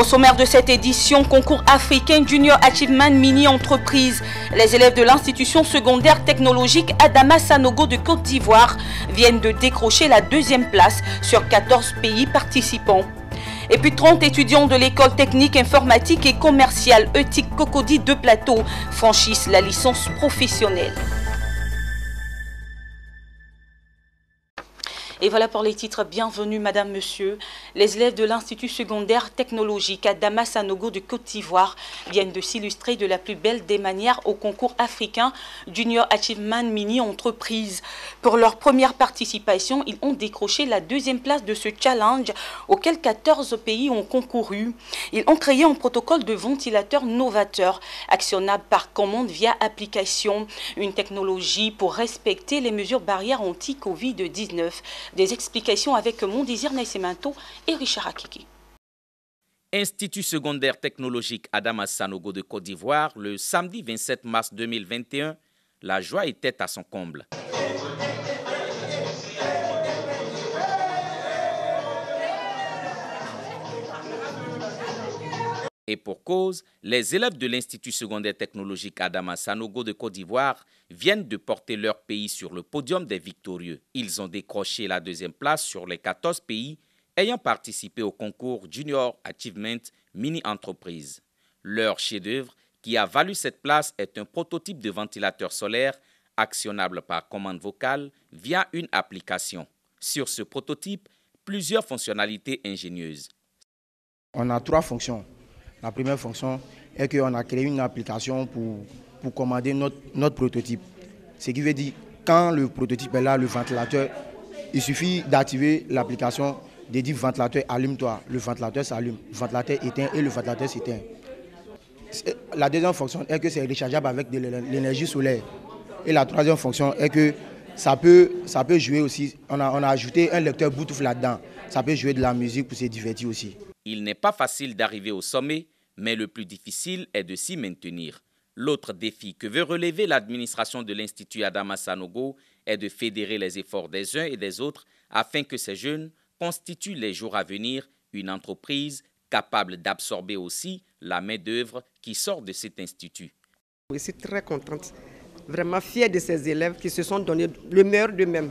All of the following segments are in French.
sommaire de cette édition, concours africain Junior Achievement Mini Entreprise. Les élèves de l'institution secondaire technologique Adama Sanogo de Côte d'Ivoire viennent de décrocher la 2e place sur 14 pays participants. Et puis 30 étudiants de l'école technique informatique et commerciale ETIC Cocody de Plateau franchissent la licence professionnelle. Et voilà pour les titres. Bienvenue, madame, monsieur. Les élèves de l'Institut secondaire technologique Adama Sanogo de Côte d'Ivoire viennent de s'illustrer de la plus belle des manières au concours africain Junior Achievement Mini Entreprise. Pour leur première participation, ils ont décroché la 2e place de ce challenge auquel 14 pays ont concouru. Ils ont créé un protocole de ventilateur novateur, actionnable par commande via application, une technologie pour respecter les mesures barrières anti-Covid-19. Des explications avec Mon Désir Naïsemanto et Richard Akiki. Institut secondaire technologique Adama Sanogo de Côte d'Ivoire, le samedi 27 mars 2021, la joie était à son comble. Et pour cause, les élèves de l'Institut secondaire technologique Adama Sanogo de Côte d'Ivoire viennent de porter leur pays sur le podium des victorieux. Ils ont décroché la 2e place sur les 14 pays ayant participé au concours Junior Achievement Mini Entreprise. Leur chef-d'œuvre, qui a valu cette place, est un prototype de ventilateur solaire actionnable par commande vocale via une application. Sur ce prototype, plusieurs fonctionnalités ingénieuses. On a 3 fonctions. La première fonction est qu'on a créé une application pour commander notre prototype. Ce qui veut dire, quand le prototype est là, le ventilateur, il suffit d'activer l'application, de dire ventilateur allume-toi, le ventilateur s'allume, le ventilateur éteint et le ventilateur s'éteint. La 2e fonction est que c'est rechargeable avec de l'énergie solaire. Et la 3e fonction est que ça peut jouer aussi, on a ajouté un lecteur Bluetooth là-dedans, ça peut jouer de la musique pour se divertir aussi. Il n'est pas facile d'arriver au sommet, mais le plus difficile est de s'y maintenir. L'autre défi que veut relever l'administration de l'Institut Adama Sanogo est de fédérer les efforts des uns et des autres afin que ces jeunes constituent les jours à venir une entreprise capable d'absorber aussi la main-d'œuvre qui sort de cet institut. Je suis très contente, vraiment fière de ces élèves qui se sont donné le meilleur d'eux-mêmes.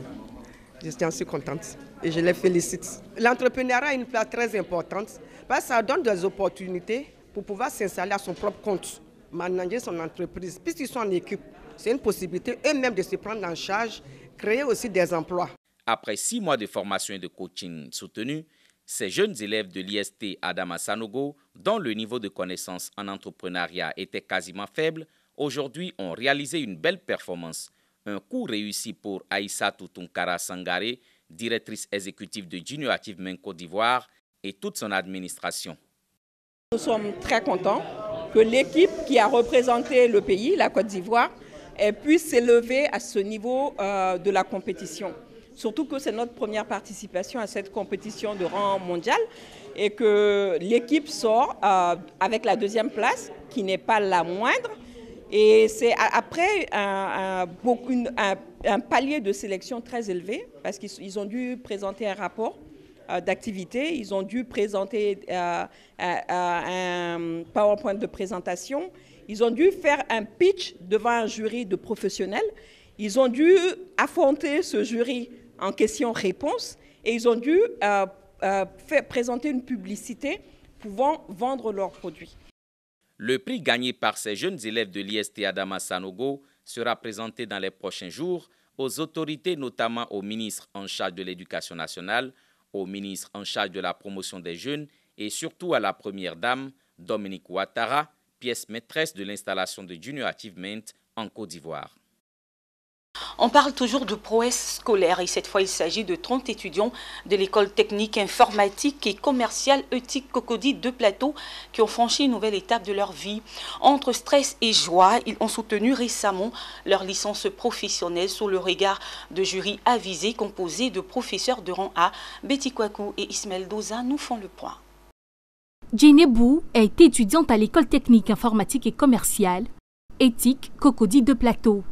Je suis contente et je les félicite. L'entrepreneuriat a une place très importante parce que ça donne des opportunités pour pouvoir s'installer à son propre compte, manager son entreprise. Puisqu'ils sont en équipe, c'est une possibilité eux-mêmes de se prendre en charge, créer aussi des emplois. Après 6 mois de formation et de coaching soutenu, ces jeunes élèves de l'IST Adama Sanogo, dont le niveau de connaissance en entrepreneuriat était quasiment faible, aujourd'hui ont réalisé une belle performance. Un coup réussi pour Aïssatou Tunkara Sangare, directrice exécutive de Junior Achievement Côte d'Ivoire, et toute son administration. Nous sommes très contents que l'équipe qui a représenté le pays, la Côte d'Ivoire, puisse s'élever à ce niveau de la compétition. Surtout que c'est notre première participation à cette compétition de rang mondial et que l'équipe sort avec la 2e place, qui n'est pas la moindre. Et c'est après un palier de sélection très élevé, parce qu'ils ont dû présenter un rapport d'activité, ils ont dû présenter un PowerPoint de présentation, ils ont dû faire un pitch devant un jury de professionnels, ils ont dû affronter ce jury en questions-réponses et ils ont dû présenter une publicité pouvant vendre leurs produits. Le prix gagné par ces jeunes élèves de l'IST Adama Sanogo sera présenté dans les prochains jours aux autorités, notamment au ministre en charge de l'Éducation nationale, au ministre en charge de la promotion des jeunes et surtout à la première dame, Dominique Ouattara, pièce maîtresse de l'installation de Junior Achievement en Côte d'Ivoire. On parle toujours de prouesse scolaire et cette fois il s'agit de 30 étudiants de l'école technique informatique et commerciale ETIC Cocody de Plateau qui ont franchi une nouvelle étape de leur vie. Entre stress et joie, ils ont soutenu récemment leur licence professionnelle sous le regard de jury avisé composé de professeurs de rang A. Betty Kwaku et Ismaël Doza nous font le point. Jenny Bou est étudiante à l'école technique informatique et commerciale ETIC Cocody de Plateau.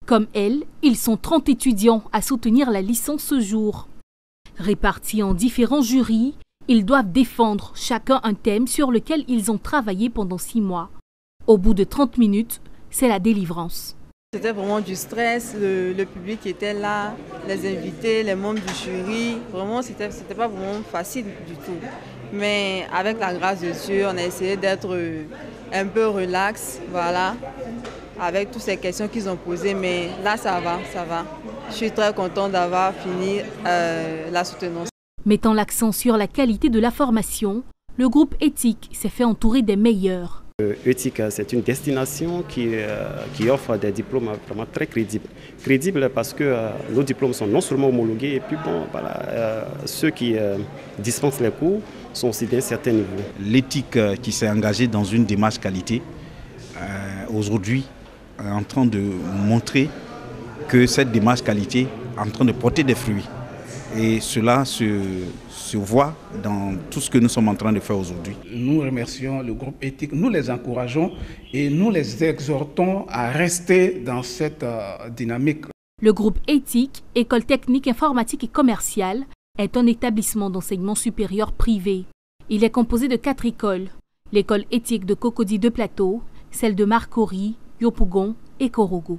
Comme elle, ils sont 30 étudiants à soutenir la licence ce jour. Répartis en différents jurys, Ils doivent défendre chacun un thème sur lequel ils ont travaillé pendant 6 mois. Au bout de 30 minutes, c'est la délivrance. C'était vraiment du stress, le public était là, les invités, les membres du jury. Vraiment, c'était pas vraiment facile du tout. Mais avec la grâce de Dieu, on a essayé d'être un peu relax, voilà, avec toutes ces questions qu'ils ont posées. Mais là, ça va, ça va. Je suis très contente d'avoir fini la soutenance. Mettant l'accent sur la qualité de la formation, le groupe Éthique s'est fait entourer des meilleurs. Éthique, c'est une destination qui offre des diplômes vraiment très crédibles. Crédibles parce que nos diplômes sont non seulement homologués, et puis bon, voilà, ceux qui dispensent les cours sont aussi d'un certain niveau. L'éthique qui s'est engagée dans une démarche qualité, aujourd'hui, est en train de montrer que cette démarche qualité est en train de porter des fruits. Et cela se voit dans tout ce que nous sommes en train de faire aujourd'hui. Nous remercions le groupe Éthique, nous les encourageons et nous les exhortons à rester dans cette dynamique. Le groupe Éthique, École technique informatique et commerciale, est un établissement d'enseignement supérieur privé. Il est composé de 4 écoles. L'école éthique de Cocody de Plateau, celle de Marcory, Yopougon et Korogo.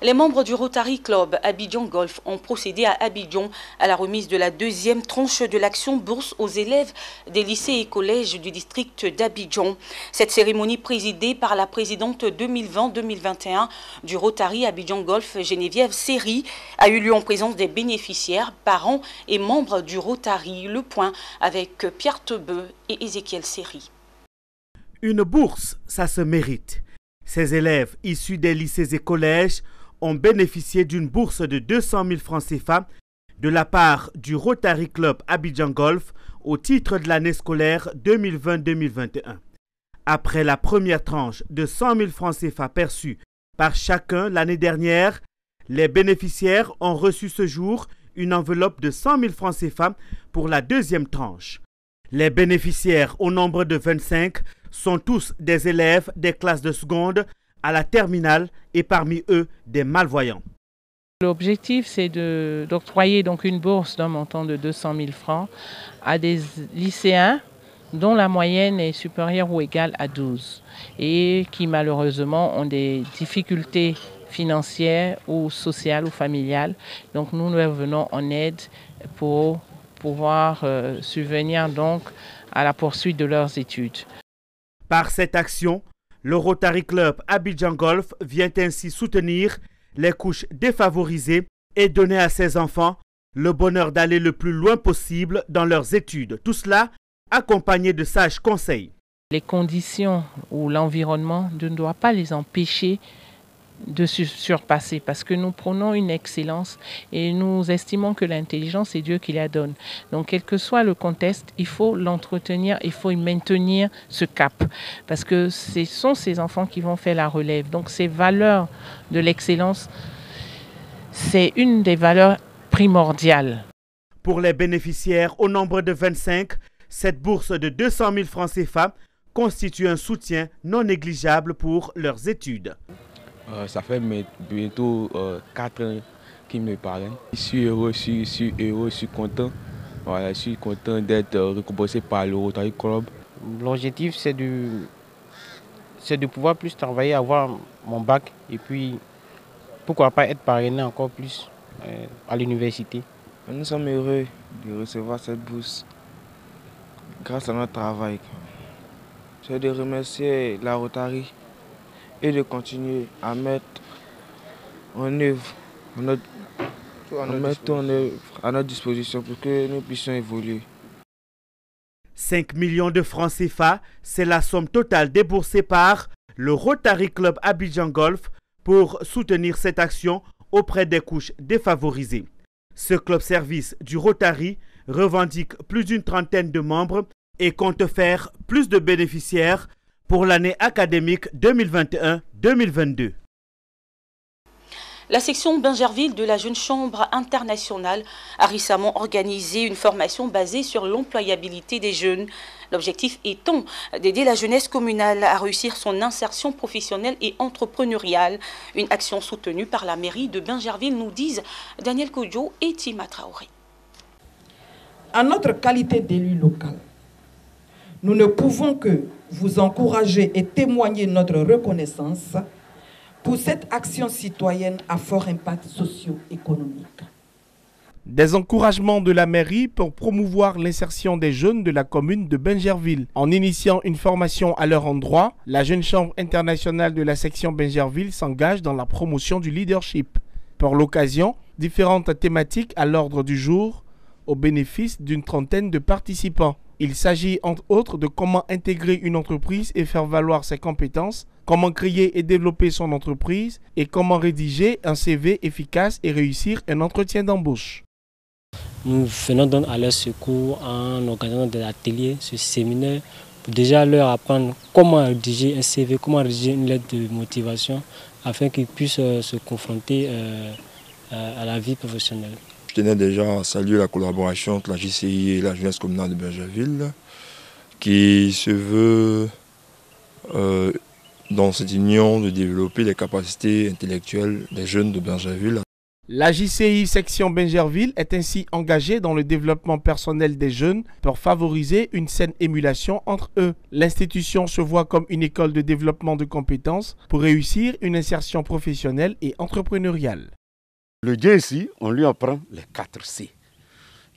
Les membres du Rotary Club Abidjan Golf ont procédé à Abidjan à la remise de la 2e tranche de l'action bourse aux élèves des lycées et collèges du district d'Abidjan. Cette cérémonie présidée par la présidente 2020-2021 du Rotary Abidjan Golf, Geneviève Seri, a eu lieu en présence des bénéficiaires, parents et membres du Rotary. Le point avec Pierre Tebeu et Ézéchiel Seri. Une bourse, ça se mérite. Ces élèves issus des lycées et collèges ont bénéficié d'une bourse de 200 000 francs CFA de la part du Rotary Club Abidjan Golf au titre de l'année scolaire 2020-2021. Après la première tranche de 100 000 francs CFA perçus par chacun l'année dernière, les bénéficiaires ont reçu ce jour une enveloppe de 100 000 francs CFA pour la 2e tranche. Les bénéficiaires, au nombre de 25, sont tous des élèves des classes de seconde à la terminale et parmi eux des malvoyants. L'objectif, c'est d'octroyer donc une bourse d'un montant de 200 000 francs à des lycéens dont la moyenne est supérieure ou égale à 12 et qui malheureusement ont des difficultés financières ou sociales ou familiales. Donc nous leur venons en aide pour pouvoir subvenir donc à la poursuite de leurs études. Par cette action, le Rotary Club Abidjan Golf vient ainsi soutenir les couches défavorisées et donner à ses enfants le bonheur d'aller le plus loin possible dans leurs études. Tout cela accompagné de sages conseils. Les conditions ou l'environnement ne doit pas les empêcher de surpasser parce que nous prenons une excellence et nous estimons que l'intelligence, c'est Dieu qui la donne. Donc, quel que soit le contexte, il faut l'entretenir, il faut maintenir ce cap parce que ce sont ces enfants qui vont faire la relève. Donc, ces valeurs de l'excellence, c'est une des valeurs primordiales. Pour les bénéficiaires, au nombre de 25, cette bourse de 200 000 francs CFA constitue un soutien non négligeable pour leurs études. Ça fait bientôt 4 ans qu'ils me parrainent. Je suis heureux, je suis content. Voilà, je suis content d'être récompensé par le Rotary Club. L'objectif, c'est de pouvoir plus travailler, avoir mon bac et puis pourquoi pas être parrainé encore plus à l'université. Nous sommes heureux de recevoir cette bourse grâce à notre travail. C'est de remercier la Rotary et de continuer à mettre en œuvre, à notre disposition pour que nous puissions évoluer. 5 millions de francs CFA, c'est la somme totale déboursée par le Rotary Club Abidjan Golf pour soutenir cette action auprès des couches défavorisées. Ce club service du Rotary revendique plus d'une trentaine de membres et compte faire plus de bénéficiaires pour l'année académique 2021-2022. La section Bingerville de la Jeune Chambre internationale a récemment organisé une formation basée sur l'employabilité des jeunes. L'objectif étant d'aider la jeunesse communale à réussir son insertion professionnelle et entrepreneuriale. Une action soutenue par la mairie de Bingerville, nous disent Daniel Kodjo et Tima Traoré. En notre qualité d'élu local, nous ne pouvons que vous encourager et témoigner notre reconnaissance pour cette action citoyenne à fort impact socio-économique. Des encouragements de la mairie pour promouvoir l'insertion des jeunes de la commune de Bingerville. En initiant une formation à leur endroit, la Jeune Chambre internationale de la section Bingerville s'engage dans la promotion du leadership. Pour l'occasion, différentes thématiques à l'ordre du jour au bénéfice d'une trentaine de participants. Il s'agit entre autres de comment intégrer une entreprise et faire valoir ses compétences, comment créer et développer son entreprise et comment rédiger un CV efficace et réussir un entretien d'embauche. Nous venons donc à leur secours en organisant des ateliers, ce séminaire, pour déjà leur apprendre comment rédiger un CV, comment rédiger une lettre de motivation, afin qu'ils puissent se confronter à la vie professionnelle. Je tenais déjà à saluer la collaboration entre la JCI et la jeunesse communale de Bingerville, qui se veut dans cette union de développer les capacités intellectuelles des jeunes de Bingerville. La JCI section Bingerville est ainsi engagée dans le développement personnel des jeunes pour favoriser une saine émulation entre eux. L'institution se voit comme une école de développement de compétences pour réussir une insertion professionnelle et entrepreneuriale. Le JCI, on lui apprend les 4 C.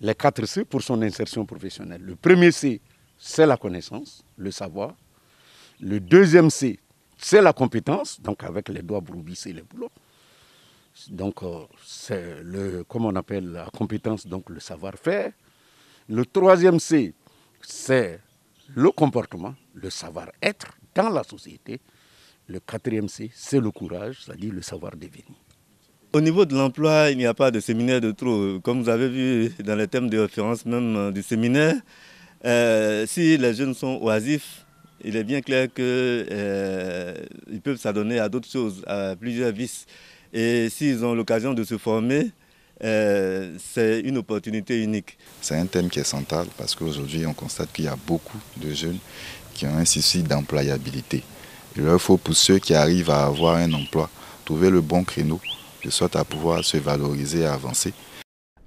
Les 4 C pour son insertion professionnelle. Le premier C, c'est la connaissance, le savoir. Le deuxième C, c'est la compétence, donc avec les doigts broubissés, les boulots. Donc, c'est comment on appelle la compétence, donc le savoir-faire. Le troisième C, c'est le comportement, le savoir-être dans la société. Le quatrième C, c'est le courage, c'est-à-dire le savoir-devenir. Au niveau de l'emploi, il n'y a pas de séminaire de trop. Comme vous avez vu dans les thèmes de référence même du séminaire, si les jeunes sont oisifs, il est bien clair qu'ils peuvent s'adonner à d'autres choses, à plusieurs vices. Et s'ils ont l'occasion de se former, c'est une opportunité unique. C'est un thème qui est central parce qu'aujourd'hui, on constate qu'il y a beaucoup de jeunes qui ont un souci d'employabilité. Il leur faut, pour ceux qui arrivent à avoir un emploi, trouver le bon créneau, de sorte à pouvoir se valoriser et avancer.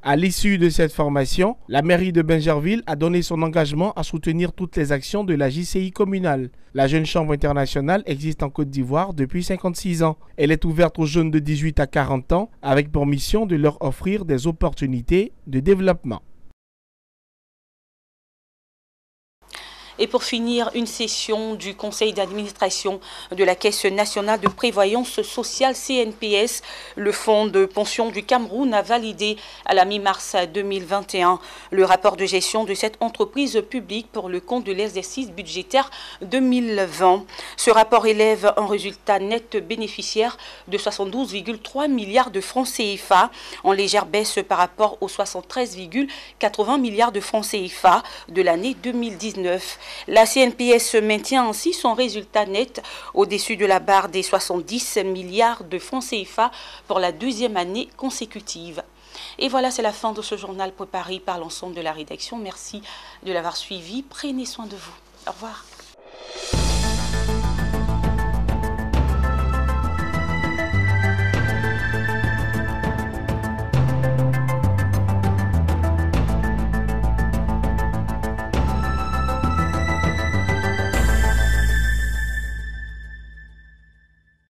À l'issue de cette formation, la mairie de Bingerville a donné son engagement à soutenir toutes les actions de la JCI communale. La Jeune Chambre internationale existe en Côte d'Ivoire depuis 56 ans. Elle est ouverte aux jeunes de 18 à 40 ans avec pour mission de leur offrir des opportunités de développement. Et pour finir, une session du conseil d'administration de la Caisse nationale de prévoyance sociale CNPS, le fonds de pension du Cameroun, a validé à la mi-mars 2021 le rapport de gestion de cette entreprise publique pour le compte de l'exercice budgétaire 2020. Ce rapport élève un résultat net bénéficiaire de 72,3 milliards de francs CFA, en légère baisse par rapport aux 73,80 milliards de francs CFA de l'année 2019. La CNPS maintient ainsi son résultat net au-dessus de la barre des 70 milliards de francs CFA pour la deuxième année consécutive. Et voilà, c'est la fin de ce journal préparé par l'ensemble de la rédaction. Merci de l'avoir suivi. Prenez soin de vous. Au revoir.